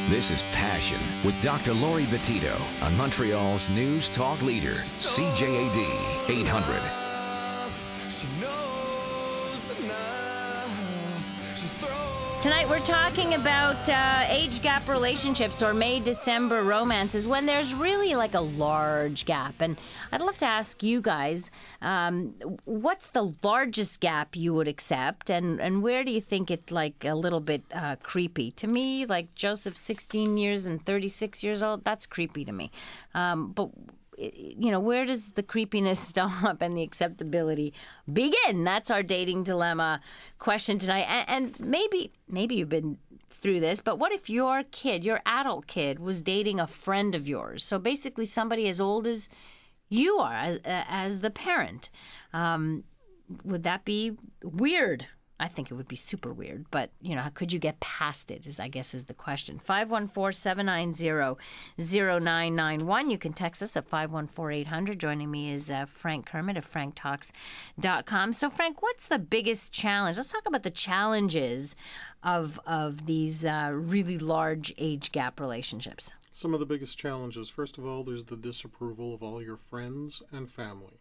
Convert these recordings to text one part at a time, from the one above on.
This is Passion with Dr. Laurie Betito on Montreal's News Talk Leader, CJAD 800. Tonight we're talking about age gap relationships or May-December romances when there's really like a large gap. And I'd love to ask you guys, what's the largest gap you would accept and where do you think it's like a little bit creepy? To me, like Joseph's 16 years and 36 years old, that's creepy to me. But you know, where does the creepiness stop and the acceptability begin? That's our dating dilemma question tonight. And maybe you've been through this, but what if your kid, your adult kid, was dating a friend of yours? So basically somebody as old as you are, as the parent. Would that be weird? I think it would be super weird, but, you know, how could you get past it is the question. 514-790-0991. You can text us at 514-800. Joining me is Frank Kermit of franktalks.com. So, Frank, what's the biggest challenge? Let's talk about the challenges of these really large age gap relationships. Some of the biggest challenges. First of all, there's the disapproval of all your friends and family.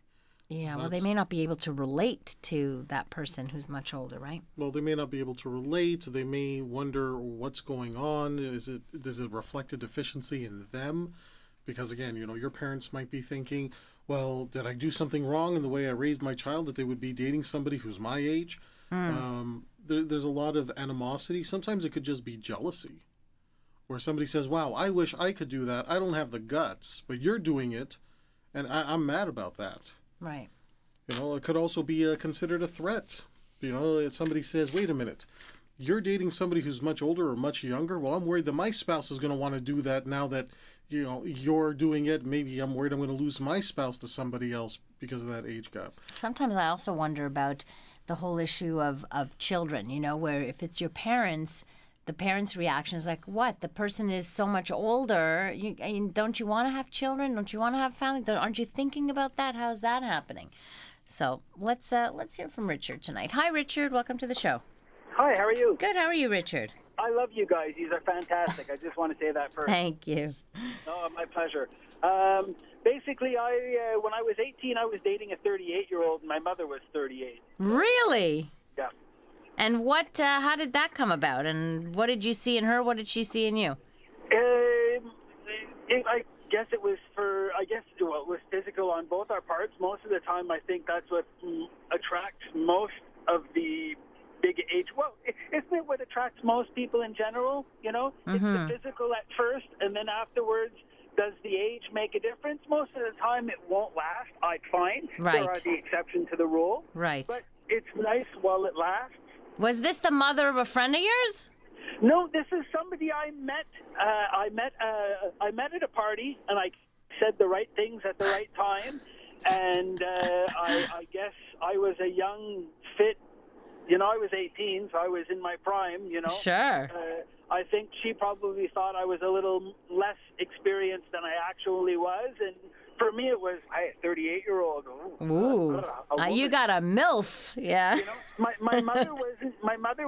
Yeah, well, they may not be able to relate to that person who's much older, right? Well, they may not be able to relate. They may wonder what's going on. Does it reflect a deficiency in them? Because, again, you know, your parents might be thinking, well, did I do something wrong in the way I raised my child that they would be dating somebody who's my age? There's a lot of animosity. Sometimes it could just be jealousy, where somebody says, wow, I wish I could do that. I don't have the guts, but you're doing it, and I'm mad about that. Right. You know, it could also be considered a threat. You know, if somebody says, wait a minute, you're dating somebody who's much older or much younger. Well, I'm worried that my spouse is going to want to do that now that, you know, you're doing it. Maybe I'm worried I'm going to lose my spouse to somebody else because of that age gap. Sometimes I also wonder about the whole issue of children, you know, where if it's your parents, the parents' reaction is like, what? The person is so much older. Don't you want to have children? Don't you want to have family? Aren't you thinking about that? How's that happening? So let's hear from Richard tonight. Hi, Richard. Welcome to the show. Hi, how are you? Good. How are you, Richard? I love you guys. You are fantastic. I just want to say that first. Thank you. Oh, my pleasure. Basically, when I was 18, I was dating a 38-year-old, and my mother was 38. Really? Yeah. And how did that come about? And what did you see in her? What did she see in you? I guess it was it was physical on both our parts. Most of the time, I think that's what attracts most of the big age. Well, isn't it what attracts most people in general? You know, It's the physical at first, and then afterwards, does the age make a difference? Most of the time, it won't last, I find. Right. There are the exception to the rule. Right. But it's nice while it lasts. Was this the mother of a friend of yours? No, this is somebody I met. I met at a party, and I said the right things at the right time. And I guess I was a young, fit. You know, I was 18, so I was in my prime. You know. Sure. I think she probably thought I was a little less experienced than I actually was, and for me it was, hey, a 38-year-old. Ooh, you got a MILF, yeah. You know, my mother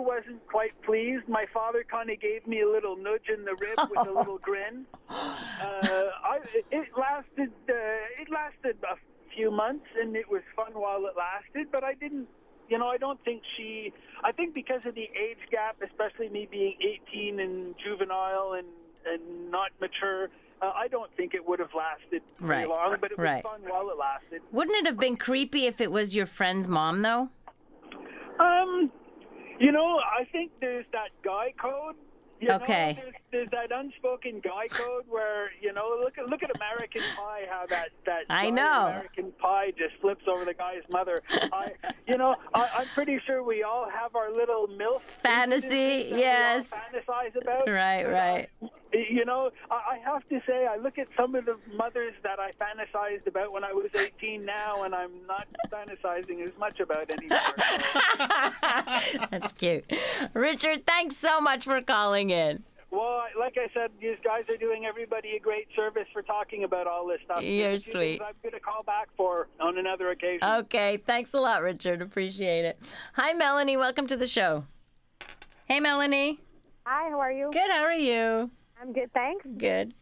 wasn't quite pleased. My father kind of gave me a little nudge in the rib with a little grin. It lasted a few months, and it was fun while it lasted. But I didn't. You know, I don't think I think because of the age gap, especially me being 18 and juvenile and not mature, I don't think it would have lasted very long, but it was fun while it lasted. Wouldn't it have been creepy if it was your friend's mom, though? You know, I think there's that guy code. You know, there's that unspoken guy code where, you know, look at American Pie, how that I know. American Pie just flips over the guy's mother. I'm pretty sure we all have our little MILF fantasy, yes. We all fantasize about. Right. You know, I have to say, I look at some of the mothers that I fantasized about when I was 18 now, and I'm not fantasizing as much about anymore. That's cute. Richard, thanks so much for calling in. Well, like I said, you guys are doing everybody a great service for talking about all this stuff. You're sweet. I'm going to call back for on another occasion. Okay, thanks a lot, Richard. Appreciate it. Hi, Melanie. Welcome to the show. Hey, Melanie. Hi, how are you? Good, how are you? I'm good, thanks. Good.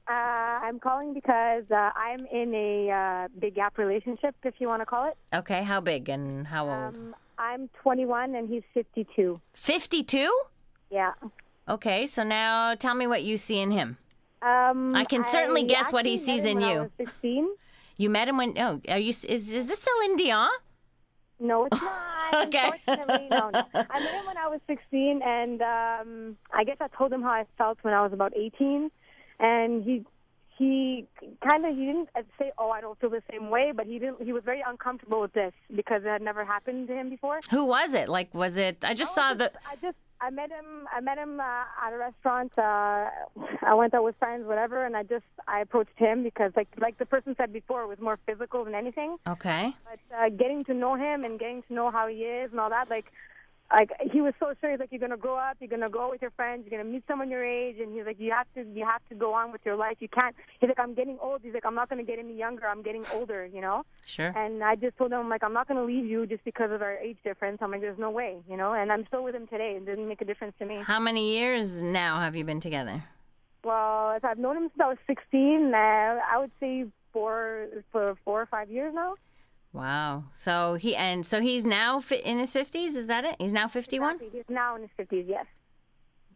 I'm calling because I'm in a big gap relationship, if you want to call it. Okay, how big and how old? I'm 21 and he's 52. 52? Yeah. Okay, so now tell me what you see in him. I can certainly guess what he sees in when you. I was 16. You met him when? Oh, are you? Is this Celine Dion? No, it's not. Okay. Unfortunately, no. I met him when I was 16, and I guess I told him how I felt when I was about 18, and he didn't say, "Oh, I don't feel the same way," but he was very uncomfortable with this because it had never happened to him before. Who was it? Like, was it? I met him at a restaurant. I went out with friends, whatever, and I approached him because, like the person said before, it was more physical than anything. Okay. But getting to know him and getting to know how he is and all that, like he was so sure. He's like, you're gonna grow up, you're gonna go with your friends, you're gonna meet someone your age, and he's like, you have to go on with your life. You can't. He's like, I'm getting old. He's like, I'm not gonna get any younger. I'm getting older. You know. Sure. And I just told him, I'm like, I'm not gonna leave you just because of our age difference. I'm like, there's no way. You know. And I'm still with him today. It didn't make a difference to me. How many years now have you been together? Well, I've known him since I was 16. I would say for 4 or 5 years now. Wow. So he's now in his 50s. Is that it? He's now 51. Exactly. He's now in his 50s. Yes.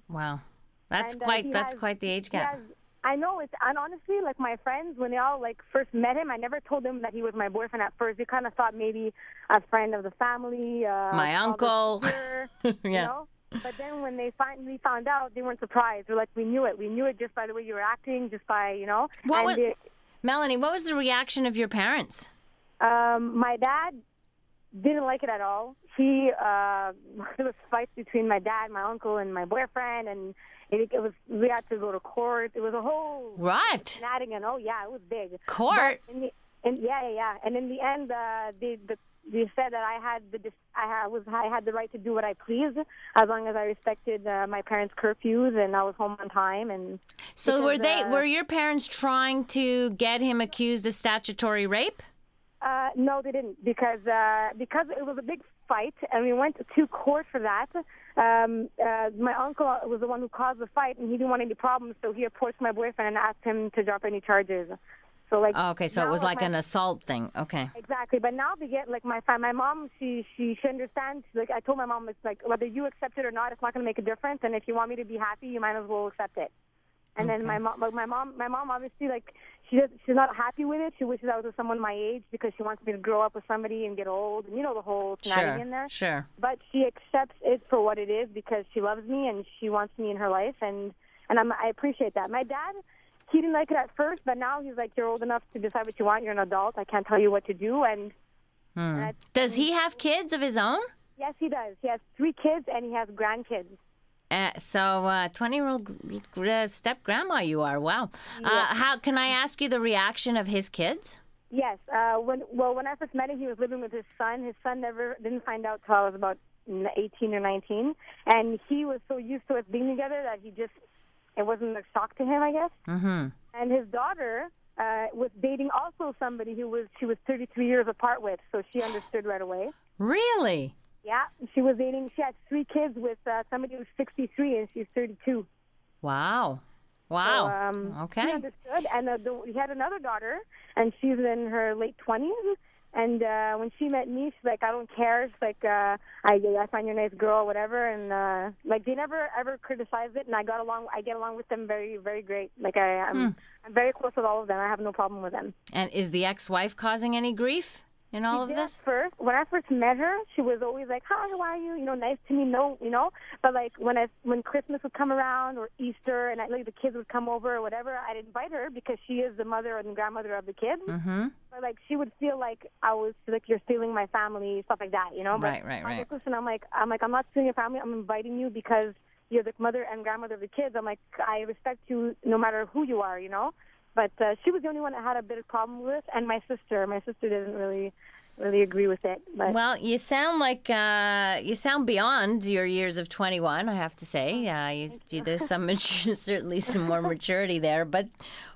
Wow. That's And, quite the age gap. I know and honestly, like my friends, when they all first met him, I never told them that he was my boyfriend at first. They kind of thought maybe a friend of the family, my uncle. You Yeah. know? But then when they finally found out, they weren't surprised. They're like, we knew it. We knew it just by the way you were acting, just by, you know. Melanie, what was the reaction of your parents? My dad didn't like it at all. There was fights between my dad, my uncle, and my boyfriend, and we had to go to court. It was a whole shenanigan. Oh yeah, it was big. Court. Yeah. And in the end, they said that I had the right to do what I pleased as long as I respected my parents' curfews and I was home on time. And so were your parents trying to get him accused of statutory rape? No, they didn't because it was a big fight and we went to court for that. My uncle was the one who caused the fight and he didn't want any problems, so he approached my boyfriend and asked him to drop any charges. So okay, so it was like an assault thing. Okay. Exactly, but now they get my mom. She understands. Like I told my mom, it's like whether you accept it or not, it's not going to make a difference. And if you want me to be happy, you might as well accept it. And then my mom obviously she's not happy with it. She wishes I was with someone my age because she wants me to grow up with somebody and get old and the whole shenanigan in there. Sure. But she accepts it for what it is because she loves me and she wants me in her life and I appreciate that. My dad, he didn't like it at first, but now he's like, you're old enough to decide what you want. You're an adult. I can't tell you what to do. And does he have kids of his own? Yes, he does. He has 3 kids and he has grandkids. So 20-year-old step grandma you are. Wow. Yeah. How can I ask you the reaction of his kids? Yes. When I first met him, he was living with his son. His son didn't find out till I was about 18 or 19, and he was so used to us being together that it wasn't a shock to him, I guess. Mm-hmm. And his daughter was dating also somebody she was 33 years apart with, so she understood right away. Really? Yeah, she was dating. She had 3 kids with somebody who's 63 and she's 32. Wow. So, okay. She understood, and he had another daughter, and she's in her late 20s. And when she met me, she's like, I don't care. She's like, I find you a nice girl, whatever. And they never ever criticized it, and I get along with them very, very great. Like I'm very close with all of them. I have no problem with them. And is the ex-wife causing any grief in all of this? When I first met her, she was always like, "Hi, how are you? Nice to meet you." But like when Christmas would come around or Easter, and the kids would come over or whatever, I'd invite her because she is the mother and grandmother of the kids. Mm-hmm. But she would feel like I was like, "You're stealing my family," stuff like that, But Right. Like, listen, I'm not stealing your family. I'm inviting you because you're the mother and grandmother of the kids. I'm like, I respect you no matter who you are, But she was the only one that had a bit of problem with, and my sister. My sister didn't really agree with it. But. Well, you sound like you sound beyond your years of 21. I have to say, there's certainly some more maturity there. But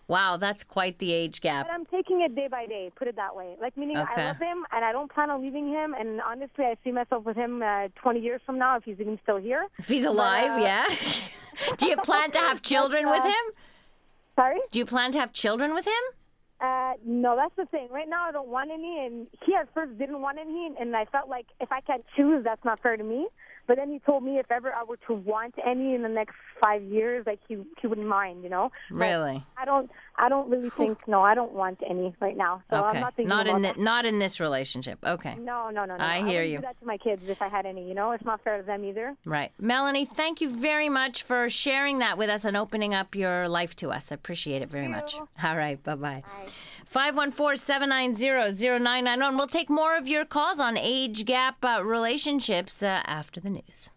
wow, that's quite the age gap. But I'm taking it day by day. Put it that way. Meaning okay. I love him, and I don't plan on leaving him. And honestly, I see myself with him 20 years from now if he's even still here. If he's alive, yeah. Do you plan to have children with him? Sorry? Do you plan to have children with him? No, that's the thing. Right now, I don't want any, and he at first didn't want any, and I felt like if I can't choose, that's not fair to me. But then he told me if ever I were to want any in the next 5 years, like he wouldn't mind, you know. Really? But I don't really think. No, I don't want any right now. So Okay. I'm not thinking Not in this relationship. Okay. No. I hear you. wouldn't do that to my kids if I had any. You know, it's not fair to them either. Right. Melanie, thank you very much for sharing that with us and opening up your life to us. I appreciate it very much. All right. Bye-bye. 514-790-0991. We'll take more of your calls on age gap relationships after the news.